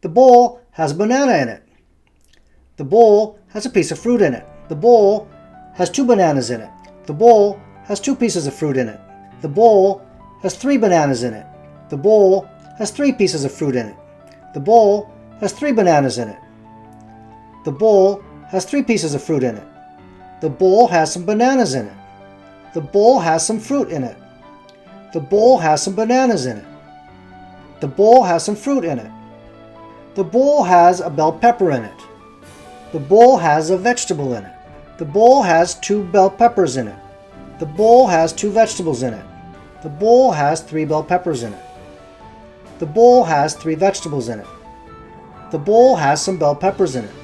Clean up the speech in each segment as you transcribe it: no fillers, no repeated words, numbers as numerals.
The bowl has a banana in it. The bowl has a piece of fruit in it. The bowl has 2 bananas in it. The bowl has 2 pieces of fruit in it. The bowl has 3 bananas in it. The bowl has 3 pieces of fruit in it. The bowl has 3 bananas in it. The bowl has 3 pieces of fruit in it. The bowl has some bananas in it. The bowl has some fruit in it. The bowl has some bananas in it. The bowl has some fruit in it. The bowl has a bell pepper in it. The bowl has a vegetable in it. The bowl has 2 bell peppers in it. The bowl has 2 vegetables in it. The bowl has 3 bell peppers in it. The bowl has 3 vegetables in it. The bowl has some bell peppers in it.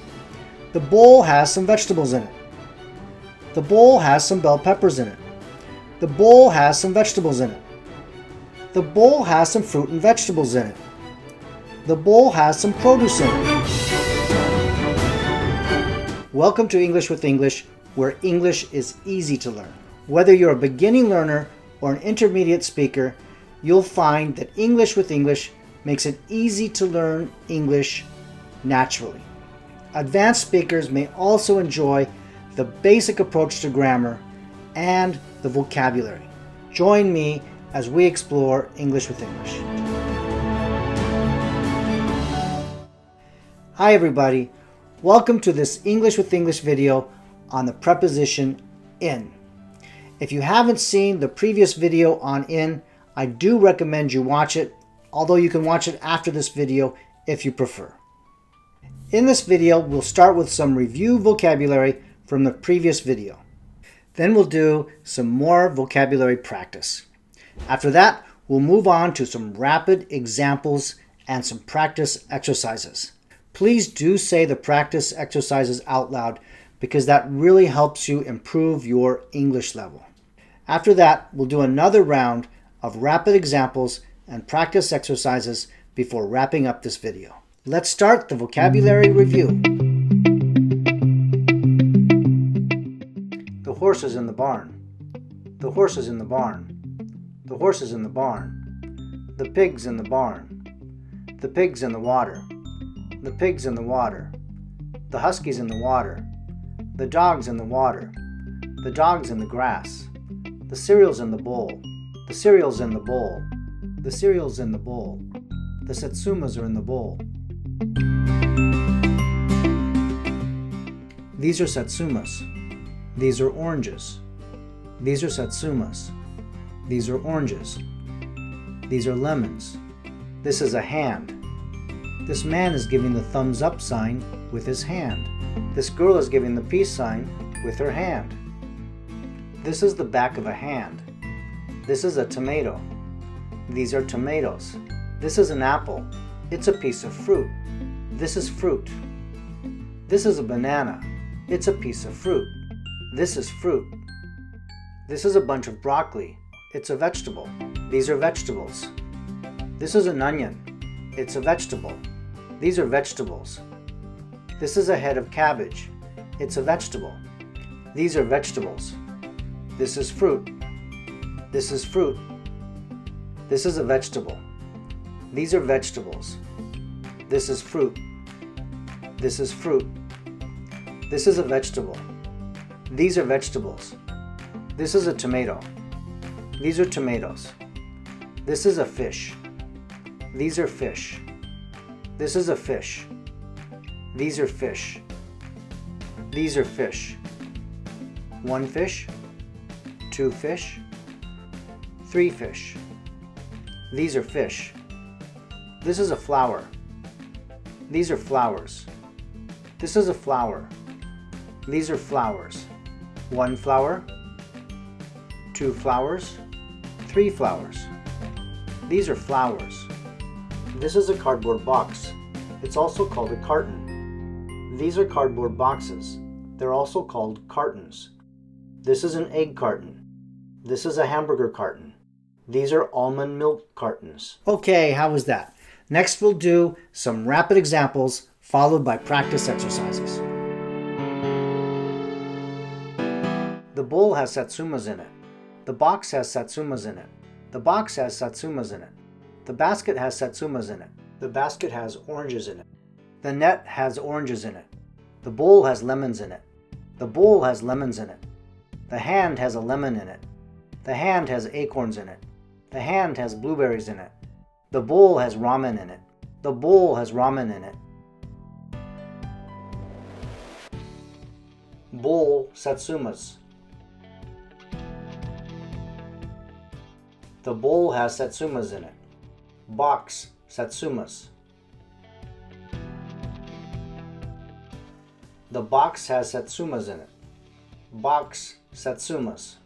The bowl has some vegetables in it. The bowl has some bell peppers in it. The bowl has some vegetables in it. The bowl has some fruit and vegetables in it. The bowl has some produce in it. Welcome to English with English, where English is easy to learn. Whether you're a beginning learner or an intermediate speaker, you'll find that English with English makes it easy to learn English naturally. Advanced speakers may also enjoy the basic approach to grammar and the vocabulary. Join me as we explore English with English. Hi everybody, welcome to this English with English video on the preposition in. If you haven't seen the previous video on in, I do recommend you watch it, although you can watch it after this video if you prefer. In this video, we'll start with some review vocabulary from the previous video. Then we'll do some more vocabulary practice. After that, we'll move on to some rapid examples and some practice exercises. Please do say the practice exercises out loud because that really helps you improve your English level. After that, we'll do another round of rapid examples and practice exercises before wrapping up this video. Let's start the vocabulary review. The horse is in the barn. The horse is in the barn. The horse is in the barn. The pig's in the barn. The pig's in the water. The pig's in the water. The husky's in the water. The dog's in the water. The dog's in the grass. The cereal's in the bowl. The cereal's in the bowl. The cereal's in the bowl. The satsumas are in the bowl. These are satsumas. These are oranges. These are satsumas. These are oranges. These are lemons. This is a hand. This man is giving the thumbs up sign with his hand. This girl is giving the peace sign with her hand. This is the back of a hand. This is a tomato. These are tomatoes. This is an apple. It's a piece of fruit. This is fruit. This is a banana. It's a piece of fruit. This is fruit. This is a bunch of broccoli. It's a vegetable. These are vegetables. This is an onion. It's a vegetable. These are vegetables. This is a head of cabbage. It's a vegetable. These are vegetables. This is fruit. This is fruit. This is a vegetable. These are vegetables. This is fruit. This is fruit. This is a vegetable. These are vegetables. This is a tomato. These are tomatoes. This is a fish. These are fish. This is a fish. These are fish. These are fish. 1 fish. 2 fish. 3 fish. These are fish. This is a flower. These are flowers. This is a flower. These are flowers. 1 flower. 2 flowers. 3 flowers. These are flowers. This is a cardboard box. It's also called a carton. These are cardboard boxes. They're also called cartons. This is an egg carton. This is a hamburger carton. These are almond milk cartons. Okay, how was that? Next we'll do some rapid examples followed by practice exercises. The bowl has satsumas in it. The box has satsumas in it. The box has satsumas in it. The basket has satsumas in it. The basket has oranges in it. The net has oranges in it. The bowl has lemons in it. The bowl has lemons in it. The hand has a lemon in it. The hand has acorns in it. The hand has blueberries in it. The bowl has ramen in it. The bowl has ramen in it. Bowl satsumas. The bowl has satsumas in it. Box satsumas. The box has satsumas in it. Box satsumas.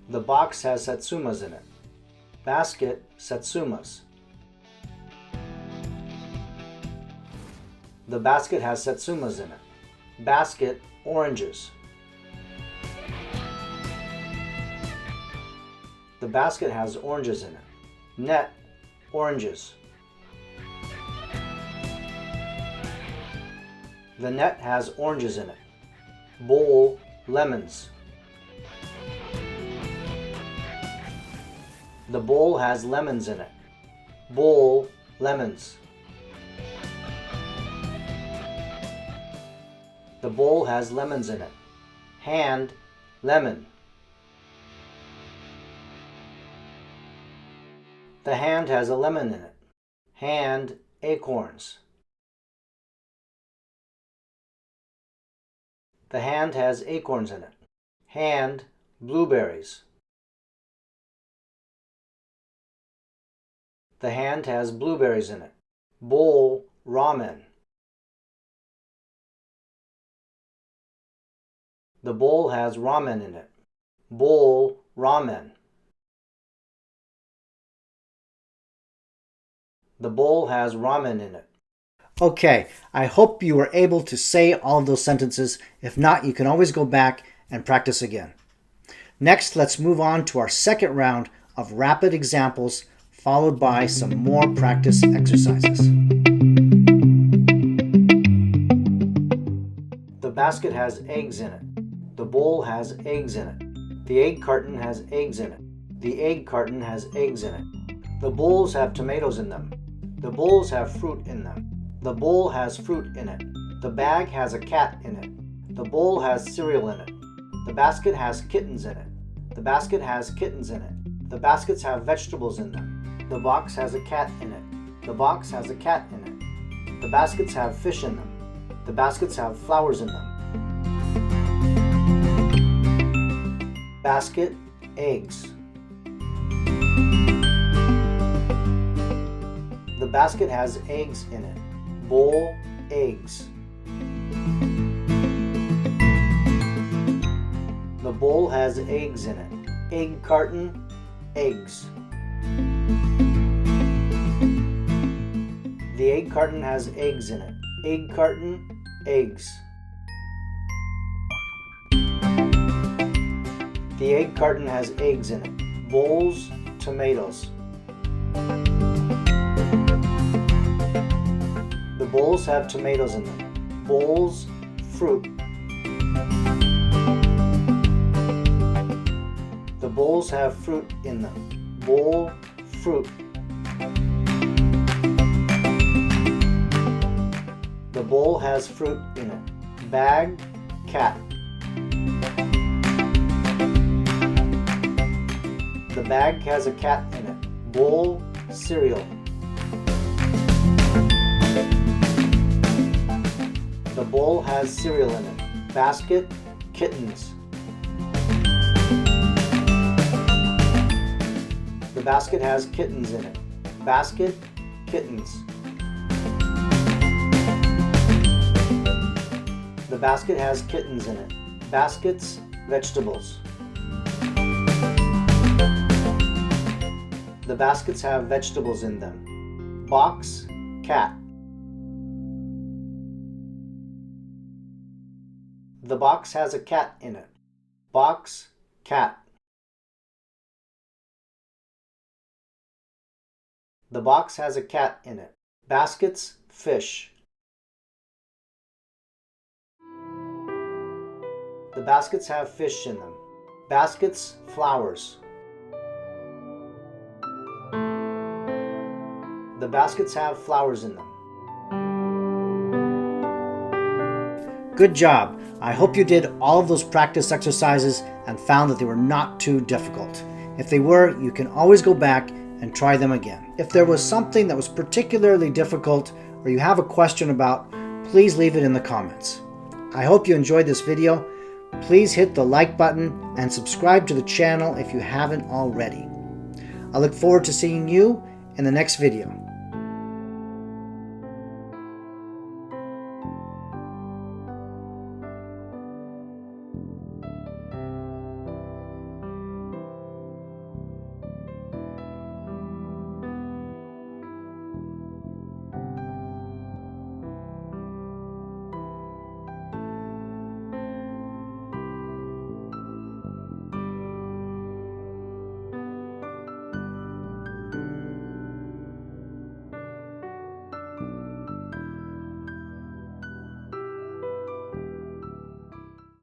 The box has satsumas in it. Basket satsumas. The basket has satsumas in it. Basket oranges. The basket has oranges in it. Net oranges. The net has oranges in it. Bowl lemons. The bowl has lemons in it. Bowl lemons. The bowl has lemons in it. Hand lemon. The hand has a lemon in it. Hand acorns. The hand has acorns in it. Hand blueberries. The hand has blueberries in it. Bowl ramen. The bowl has ramen in it. Bowl ramen. The bowl has ramen in it. Okay, I hope you were able to say all of those sentences. If not, you can always go back and practice again. Next, let's move on to our second round of rapid examples, followed by some more practice exercises. The basket has eggs in it. The bowl has eggs in it. The egg carton has eggs in it. The egg carton has eggs in it. The bowls have tomatoes in them. The bowls have fruit in them. The bowl has fruit in it. The bag has a cat in it. The bowl has cereal in it. The basket has kittens in it. The basket has kittens in it. The baskets have vegetables in them. The box has a cat in it. The box has a cat in it. The baskets have fish in them. The baskets have flowers in them. Basket, eggs. The basket has eggs in it. Bowl, eggs. The bowl has eggs in it. Egg carton, eggs. The egg carton has eggs in it. Egg carton, eggs. The egg carton has eggs in it. Bowls, tomatoes. The bowls have tomatoes in them. Bowls, fruit. The bowls have fruit in them. Bowl, fruit. The bowl has fruit in it. Bag, cat. The bag has a cat in it. Bowl, cereal. The bowl has cereal in it. Basket, kittens. The basket has kittens in it. Basket, kittens. The basket has kittens in it. Baskets, vegetables. The baskets have vegetables in them. Box, cat. The box has a cat in it. Box, cat. The box has a cat in it. Baskets, fish. The baskets have fish in them. Baskets, flowers. The baskets have flowers in them. Good job! I hope you did all of those practice exercises and found that they were not too difficult. If they were, you can always go back and try them again. If there was something that was particularly difficult or you have a question about, please leave it in the comments. I hope you enjoyed this video. Please hit the like button and subscribe to the channel if you haven't already. I look forward to seeing you in the next video.